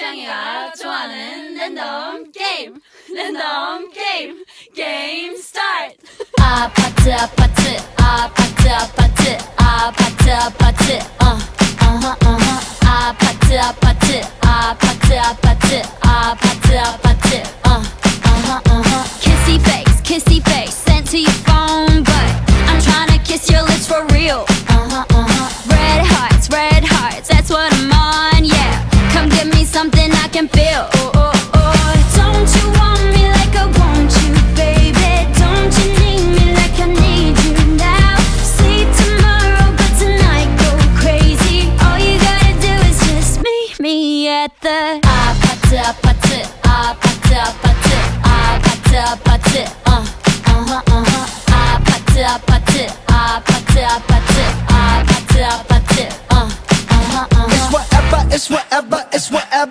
창이가 좋아하는 랜덤 게임 게임 스타트. 아파트 아파트 아파트 아파트 아파트 아파트 아파트 아파트 아파트 아파트 아파트 아파트 kissy face sent to your phone but I'm tryna kiss your lips for real. Red hearts, that's what I'm on, yeah. Come give me something I can feel. Don't you want me like I want you, baby? Don't you need me like I need you now? Sleep tomorrow, but tonight go crazy. All you gotta do is just meet me at the 아파트 아파트 아파트 아파트 아파트 아파트 아파트 아파트 아파트 아파트 아파트 아파트 It's whatever, it's whatever, it's whatever.